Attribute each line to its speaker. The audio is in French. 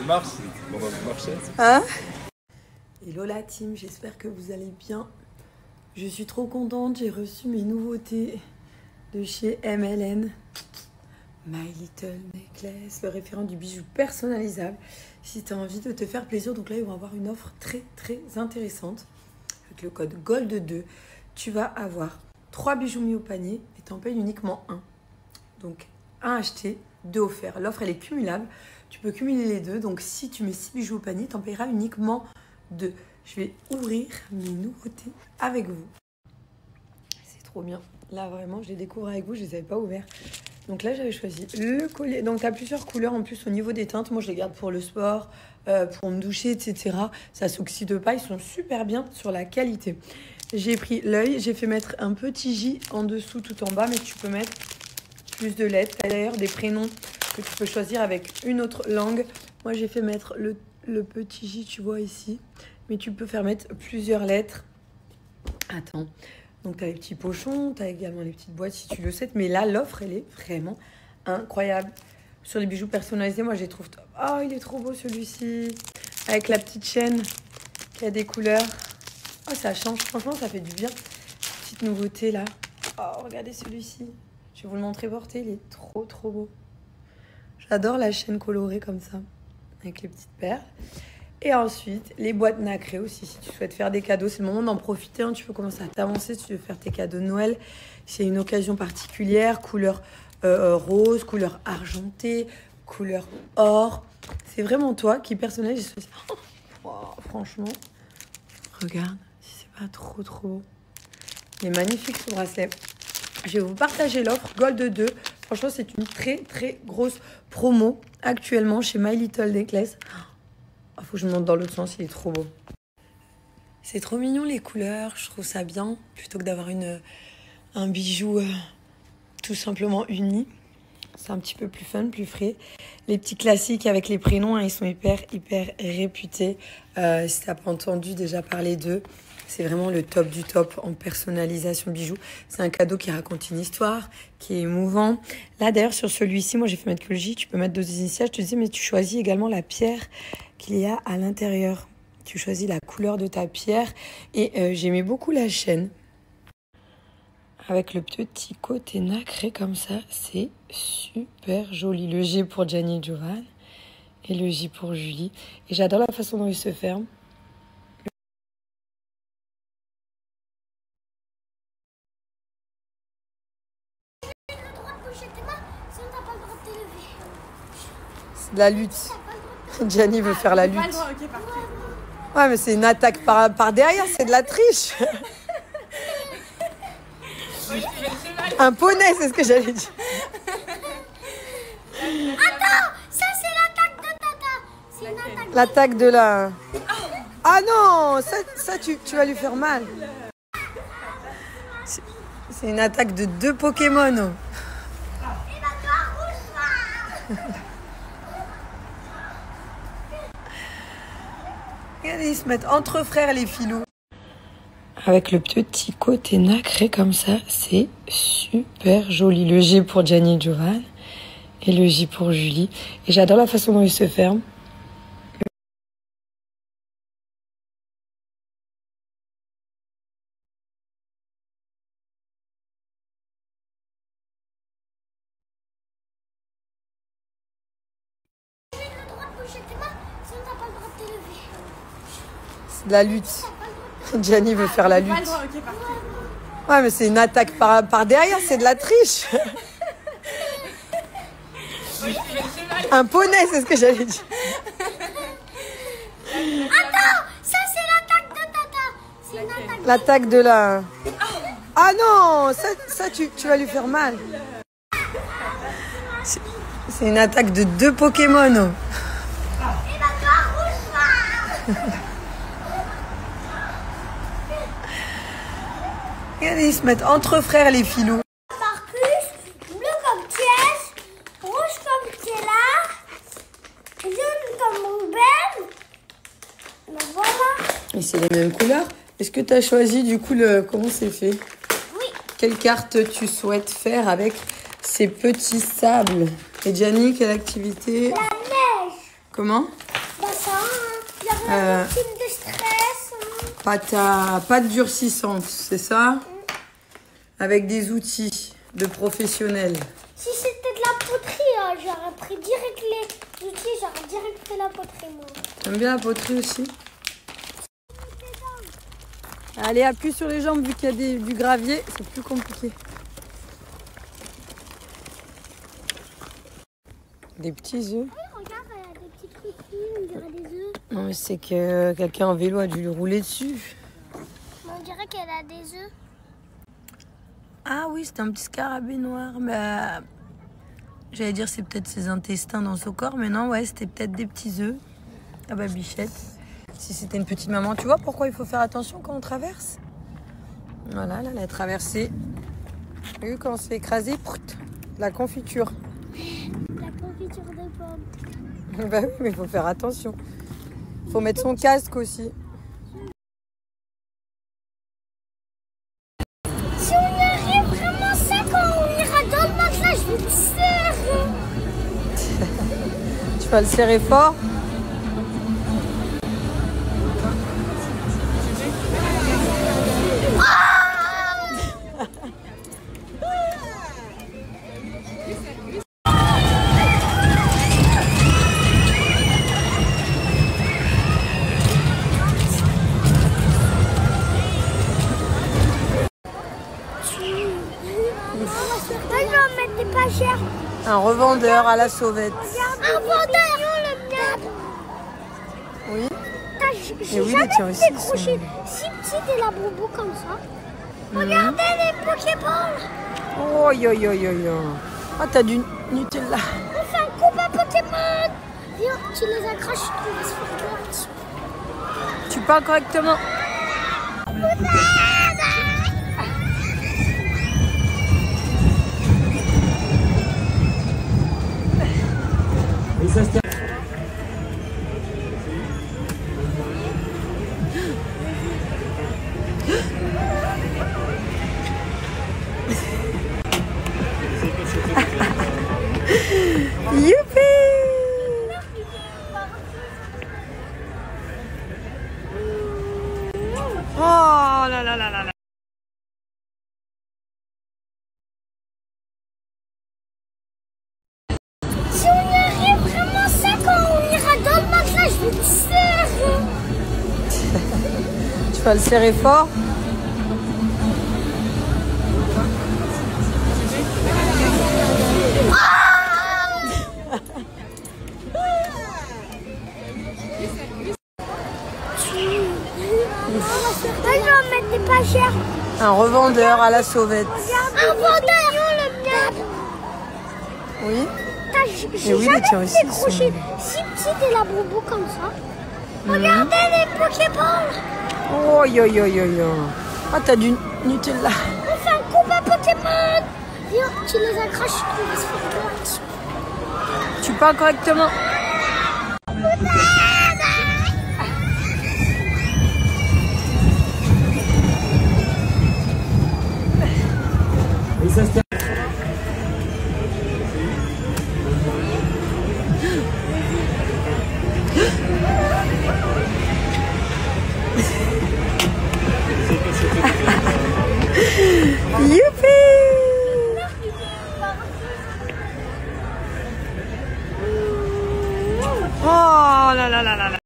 Speaker 1: marche, on va marcher.
Speaker 2: Hein? Hello la team, j'espère que vous allez bien. Je suis trop contente, j'ai reçu mes nouveautés de chez MLN. My Little Necklace, le référent du bijou personnalisable. Si tu as envie de te faire plaisir, donc là ils vont avoir une offre très intéressante. Avec le code GOLD2, tu vas avoir 3 bijoux mis au panier et tu en payes uniquement un. Donc un acheté, 2 offerts. L'offre elle est cumulable, tu peux cumuler les deux. Donc si tu mets 6 bijoux au panier, tu en payeras uniquement 2. Je vais ouvrir mes nouveautés avec vous. C'est trop bien. Là vraiment, je les découvre avec vous, je les avais pas ouverts. Donc là, j'avais choisi le collier. Donc, tu as plusieurs couleurs en plus au niveau des teintes. Moi, je les garde pour le sport, pour me doucher, etc. Ça s'oxyde pas. Ils sont super bien sur la qualité. J'ai pris l'œil. J'ai fait mettre un petit J en dessous, tout en bas. Mais tu peux mettre plus de lettres. Tu as d'ailleurs des prénoms que tu peux choisir avec une autre langue. Moi, j'ai fait mettre le petit J, tu vois, ici. Mais tu peux faire mettre plusieurs lettres. Attends. Donc, tu as les petits pochons, tu as également les petites boîtes si tu le sais. Mais là, l'offre, elle est vraiment incroyable. Sur les bijoux personnalisés, moi, je les trouve top. Oh, il est trop beau celui-ci. Avec la petite chaîne qui a des couleurs. Oh, ça change. Franchement, ça fait du bien. Petite nouveauté, là. Oh, regardez celui-ci. Je vais vous le montrer porté. Il est trop beau. J'adore la chaîne colorée comme ça. Avec les petites perles. Et ensuite, les boîtes nacrées aussi, si tu souhaites faire des cadeaux, c'est le moment d'en profiter. Hein. Tu peux commencer à t'avancer si tu veux faire tes cadeaux de Noël. C'est une occasion particulière, couleur rose, couleur argentée, couleur or. C'est vraiment toi qui personnalise. Oh, franchement, regarde, si c'est pas trop beau. Il est magnifique ce bracelet. Je vais vous partager l'offre GOLD2. Franchement, c'est une très grosse promo actuellement chez My Little Necklace. Il faut que je monte dans l'autre sens, il est trop beau. C'est trop mignon les couleurs, je trouve ça bien. Plutôt que d'avoir un bijou tout simplement uni. C'est un petit peu plus fun, plus frais. Les petits classiques avec les prénoms, hein, ils sont hyper réputés. Si tu n'as pas entendu déjà parler d'eux, c'est vraiment le top du top en personnalisation de bijoux. C'est un cadeau qui raconte une histoire, qui est émouvant. Là d'ailleurs sur celui-ci, moi j'ai fait mettre que le J, tu peux mettre 2 initiales. Je te disais, mais tu choisis également la pierre qu'il y a à l'intérieur. Tu choisis la couleur de ta pierre. Et j'aimais beaucoup la chaîne. Avec le petit côté nacré comme ça, c'est super joli. Le G pour Gianni et Giovanni et le J pour Julie. Et j'adore la façon dont il se ferme. C'est de la lutte. Gianni veut faire la lutte. Ouais, mais c'est une attaque par derrière, c'est de la triche. Un poney, c'est ce que j'allais dire.
Speaker 3: Attends, ça c'est l'attaque de Tata. C'est une attaque.
Speaker 2: L'attaque de la... Ah non, ça tu vas lui faire mal. C'est une attaque de 2 Pokémon.
Speaker 3: Et bah toi, rouge.
Speaker 2: Regardez, ils se mettent entre frères les filous. Avec le petit côté nacré comme ça, c'est super joli. Le G pour Gianni et Giovanni et le J pour Julie. Et j'adore la façon dont il se ferme. C'est de la lutte. Gianni veut faire la lutte. Ouais, mais c'est une attaque par derrière, c'est de la triche. Un poney, c'est ce que j'allais dire.
Speaker 3: Attends, ça c'est l'attaque de Tata. C'est une attaque.
Speaker 2: L'attaque de la... Ah non, ça tu vas lui faire mal. C'est une attaque de 2 Pokémon.
Speaker 3: Et bah toi, rouge.
Speaker 2: Regardez, ils se mettent entre frères les filous.
Speaker 3: Marcus, bleu comme Thiès, rouge comme Thiela, jaune comme Ruben. Ben voilà.
Speaker 2: Et c'est les mêmes couleurs. Est-ce que tu as choisi du coup comment c'est fait?
Speaker 3: Oui.
Speaker 2: Quelle carte tu souhaites faire avec ces petits sables? Et Gianni, quelle activité?
Speaker 3: La neige.
Speaker 2: Comment?
Speaker 3: Team de stress.
Speaker 2: Pâte durcissante, c'est ça? Avec des outils de professionnels.
Speaker 3: Si c'était de la poterie, j'aurais pris direct les outils, j'aurais direct fait la poterie, moi.
Speaker 2: T'aimes bien la poterie aussi? Allez, appuie sur les jambes vu qu'il y a du gravier, c'est plus compliqué. Des petits œufs.
Speaker 3: Oui, regarde, il y a des petits trucs, on dirait des œufs.
Speaker 2: Non, mais c'est que quelqu'un en vélo a dû le rouler dessus.
Speaker 3: On dirait qu'elle a des œufs.
Speaker 2: Ah oui, c'est un petit scarabée noir. Bah, j'allais dire c'est peut-être ses intestins dans son corps, mais non, ouais, c'était peut-être des petits œufs. Ah bah bichette. Si c'était une petite maman, tu vois pourquoi il faut faire attention quand on traverse? Voilà, là, elle a traversé. Vous vu quand on se fait écraser, prout, la confiture.
Speaker 3: La confiture de pommes.
Speaker 2: Bah oui, mais il faut faire attention. Il faut mettre son casque aussi.
Speaker 3: Si on y arrive vraiment ça, quand on ira dans le matelas, je vais te serrer.
Speaker 2: Tu vas le serrer fort.
Speaker 3: Moi, je vais en mettre des pas chers.
Speaker 2: Un revendeur à la sauvette.
Speaker 3: Un vendeur, le mien.
Speaker 2: Oui.
Speaker 3: J'ai
Speaker 2: Et oui,
Speaker 3: jamais
Speaker 2: tiens,
Speaker 3: vu
Speaker 2: aussi,
Speaker 3: des crochets si petits des labrobos comme ça. Regardez les Pokéballs.
Speaker 2: Oh, yo, yo, yo, yo. Ah, t'as du Nutella.
Speaker 3: On fait un combat Pokémon. Viens, tu les accroches, tu vas se faire droite.
Speaker 2: Tu parles correctement.
Speaker 1: Et ça se
Speaker 2: Youpi! Oh là là là là là.
Speaker 3: Si on y arrive vraiment ça, quand on ira dans le matelas, je vais te serrer.
Speaker 2: Tu vas le serrer fort.
Speaker 3: Moi, je vais en mettre des pas chers.
Speaker 2: Un revendeur à la sauvette.
Speaker 3: Un vendeur, le mien.
Speaker 2: Oui.
Speaker 3: J'ai
Speaker 2: Et oui,
Speaker 3: jamais
Speaker 2: tiens,
Speaker 3: vu
Speaker 2: aussi,
Speaker 3: des crochets si petits des labrobos comme ça. Regardez les Pokéballs.
Speaker 2: Oh, yo, yo, yo, yo. Ah, t'as du Nutella.
Speaker 3: On fait un combat Pokémon. Viens, tu les accroches, tu vas se faire droite.
Speaker 2: Tu parles correctement.
Speaker 1: Et ça se
Speaker 2: Youpi! Oh là là là là là.